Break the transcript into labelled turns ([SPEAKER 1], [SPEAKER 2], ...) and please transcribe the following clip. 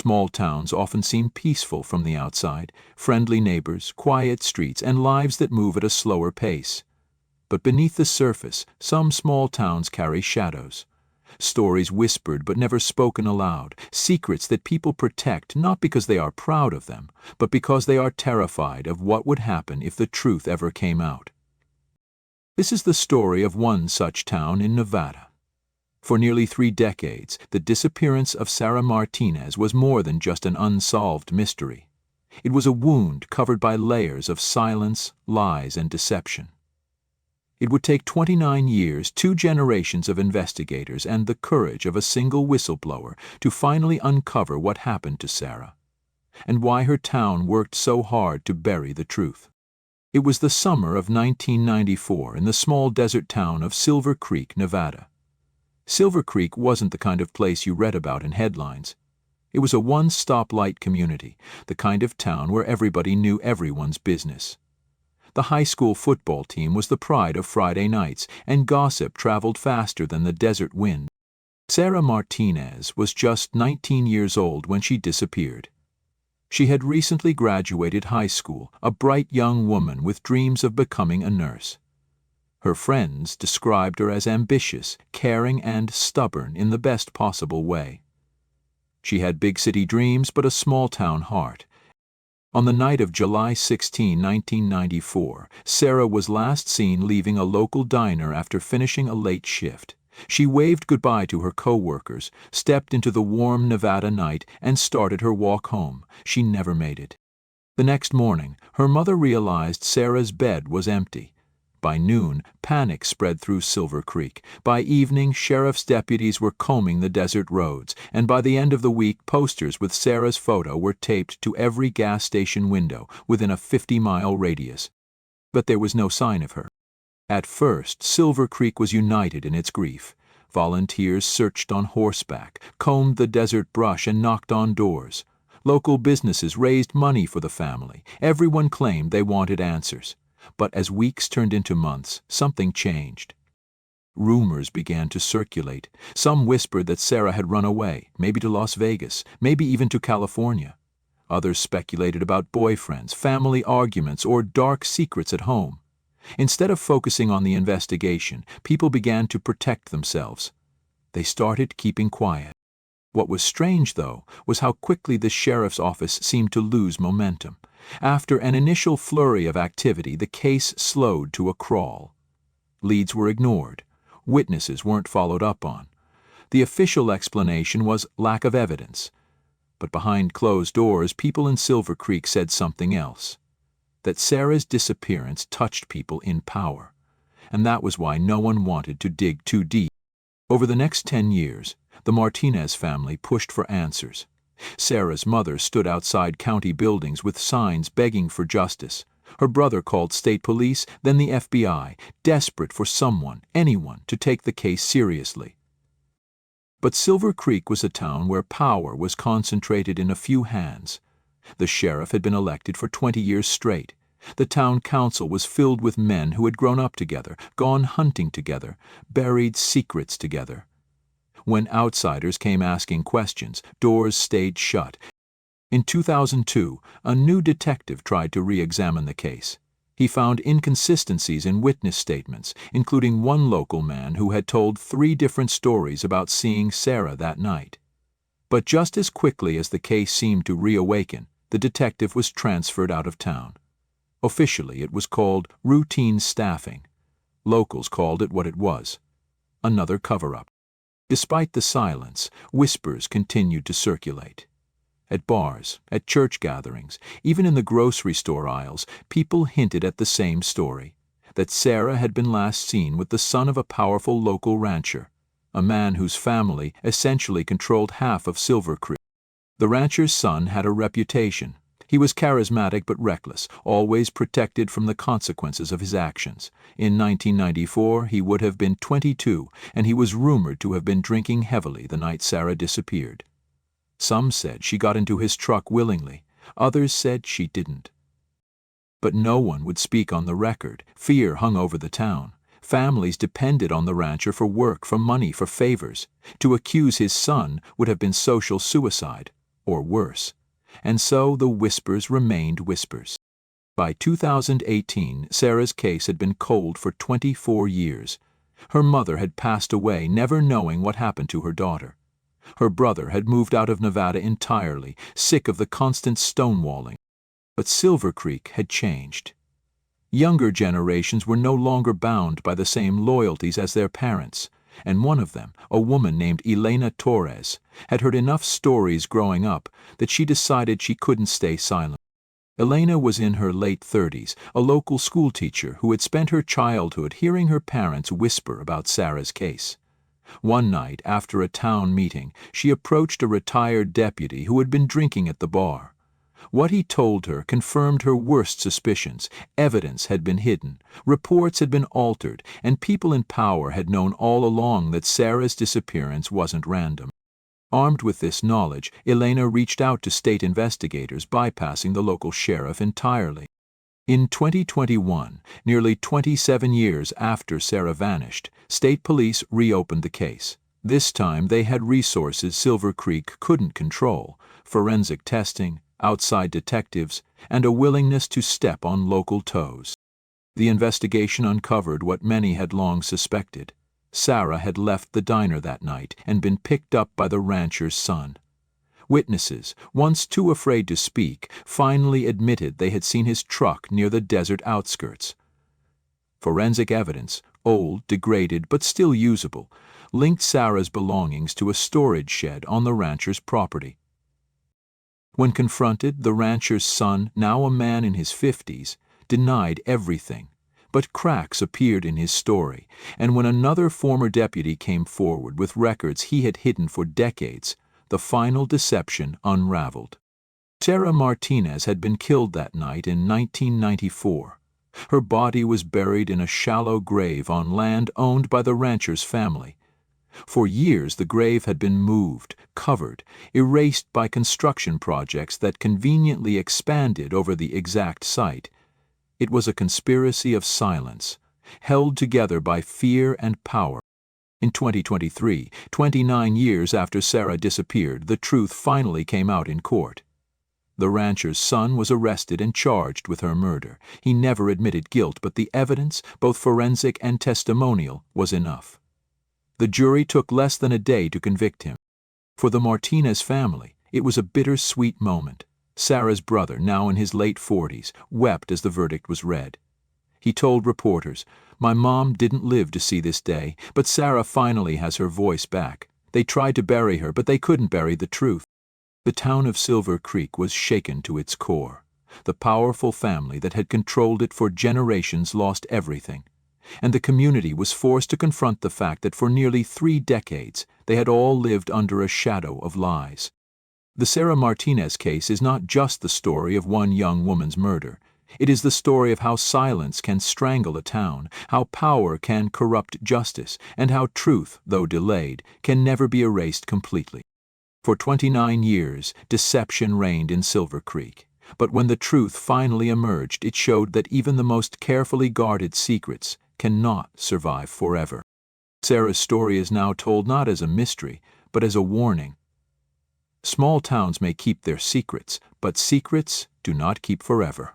[SPEAKER 1] Small towns often seem peaceful from the outside, friendly neighbors, quiet streets, and lives that move at a slower pace. But beneath the surface, some small towns carry shadows. Stories whispered but never spoken aloud, secrets that people protect not because they are proud of them, but because they are terrified of what would happen if the truth ever came out. This is the story of one such town in Nevada. For nearly 3 decades, the disappearance of Sarah Martinez was more than just an unsolved mystery. It was a wound covered by layers of silence, lies, and deception. It would take 29 years, 2 generations of investigators, and the courage of a single whistleblower to finally uncover what happened to Sarah, and why her town worked so hard to bury the truth. It was the summer of 1994 in the small desert town of Silver Creek, Nevada. Silver Creek wasn't the kind of place you read about in headlines. It was a one-stoplight community, the kind of town where everybody knew everyone's business. The high school football team was the pride of Friday nights, and gossip traveled faster than the desert wind. Sarah Martinez was just 19 years old when she disappeared. She had recently graduated high school, a bright young woman with dreams of becoming a nurse. Her friends described her as ambitious, caring, and stubborn in the best possible way. She had big city dreams but a small-town heart. On the night of July 16, 1994, Sarah was last seen leaving a local diner after finishing a late shift. She waved goodbye to her co-workers, stepped into the warm Nevada night, and started her walk home. She never made it. The next morning, her mother realized Sarah's bed was empty. By noon, panic spread through Silver Creek. By evening, sheriff's deputies were combing the desert roads, and by the end of the week, posters with Sarah's photo were taped to every gas station window within a 50-mile radius. But there was no sign of her. At first, Silver Creek was united in its grief. Volunteers searched on horseback, combed the desert brush, and knocked on doors. Local businesses raised money for the family. Everyone claimed they wanted answers. But as weeks turned into months, something changed. Rumors began to circulate. Some whispered that Sarah had run away, maybe to Las Vegas, maybe even to California. Others speculated about boyfriends, family arguments, or dark secrets at home. Instead of focusing on the investigation, people began to protect themselves. They started keeping quiet. What was strange, though, was how quickly the sheriff's office seemed to lose momentum. After an initial flurry of activity, the case slowed to a crawl. Leads were ignored. Witnesses weren't followed up on. The official explanation was lack of evidence. But behind closed doors, people in Silver Creek said something else. That Sarah's disappearance touched people in power. And that was why no one wanted to dig too deep. Over the next 10 years, the Martinez family pushed for answers. Sarah's mother stood outside county buildings with signs begging for justice. Her brother called state police, then the FBI, desperate for someone, anyone, to take the case seriously. But Silver Creek was a town where power was concentrated in a few hands. The sheriff had been elected for 20 years straight. The town council was filled with men who had grown up together, gone hunting together, buried secrets together. When outsiders came asking questions, doors stayed shut. In 2002, a new detective tried to re-examine the case. He found inconsistencies in witness statements, including one local man who had told 3 different stories about seeing Sarah that night. But just as quickly as the case seemed to reawaken, the detective was transferred out of town. Officially, it was called routine staffing. Locals called it what it was: another cover-up. Despite the silence, whispers continued to circulate. At bars, at church gatherings, even in the grocery store aisles, people hinted at the same story: that Sarah had been last seen with the son of a powerful local rancher, a man whose family essentially controlled half of Silver Creek. The rancher's son had a reputation. He was charismatic but reckless, always protected from the consequences of his actions. In 1994, he would have been 22, and he was rumored to have been drinking heavily the night Sarah disappeared. Some said she got into his truck willingly. Others said she didn't. But no one would speak on the record. Fear hung over the town. Families depended on the rancher for work, for money, for favors. To accuse his son would have been social suicide. or worse. And so the whispers remained whispers. By 2018, Sarah's case had been cold for 24 years. Her mother had passed away, never knowing what happened to her daughter. Her brother had moved out of Nevada entirely, sick of the constant stonewalling. But Silver Creek had changed. Younger generations were no longer bound by the same loyalties as their parents, and one of them, a woman named Elena Torres, had heard enough stories growing up that she decided she couldn't stay silent. Elena was in her late 30s, a local schoolteacher who had spent her childhood hearing her parents whisper about Sarah's case. One night, after a town meeting, she approached a retired deputy who had been drinking at the bar. What he told her confirmed her worst suspicions. Evidence had been hidden, reports had been altered, and people in power had known all along that Sarah's disappearance wasn't random. Armed with this knowledge, Elena reached out to state investigators, bypassing the local sheriff entirely. In 2021, nearly 27 years after Sarah vanished, state police reopened the case. This time they had resources Silver Creek couldn't control: forensic testing, outside detectives, and a willingness to step on local toes. The investigation uncovered what many had long suspected. Sarah had left the diner that night and been picked up by the rancher's son. Witnesses, once too afraid to speak, finally admitted they had seen his truck near the desert outskirts. Forensic evidence, old, degraded, but still usable, linked Sarah's belongings to a storage shed on the rancher's property. When confronted, the rancher's son, now a man in his 50s, denied everything. But cracks appeared in his story, and when another former deputy came forward with records he had hidden for decades, the final deception unraveled. Sarah Martinez had been killed that night in 1994. Her body was buried in a shallow grave on land owned by the rancher's family. For years the grave had been moved, covered, erased by construction projects that conveniently expanded over the exact site. It was a conspiracy of silence, held together by fear and power. In 2023, 29 years after Sarah disappeared, the truth finally came out in court. The rancher's son was arrested and charged with her murder. He never admitted guilt, but the evidence, both forensic and testimonial, was enough. The jury took less than a day to convict him. For the Martinez family, it was a bittersweet moment. Sarah's brother, now in his late 40s, wept as the verdict was read. He told reporters, "My mom didn't live to see this day, but Sarah finally has her voice back. They tried to bury her, but they couldn't bury the truth." The town of Silver Creek was shaken to its core. The powerful family that had controlled it for generations lost everything, and the community was forced to confront the fact that for nearly 3 decades they had all lived under a shadow of lies. The Sarah Martinez case is not just the story of one young woman's murder. It is the story of how silence can strangle a town, how power can corrupt justice, and how truth, though delayed, can never be erased completely. For 29 years, deception reigned in Silver Creek. But when the truth finally emerged, it showed that even the most carefully guarded secrets cannot survive forever. Sarah's story is now told not as a mystery, but as a warning. Small towns may keep their secrets, but secrets do not keep forever.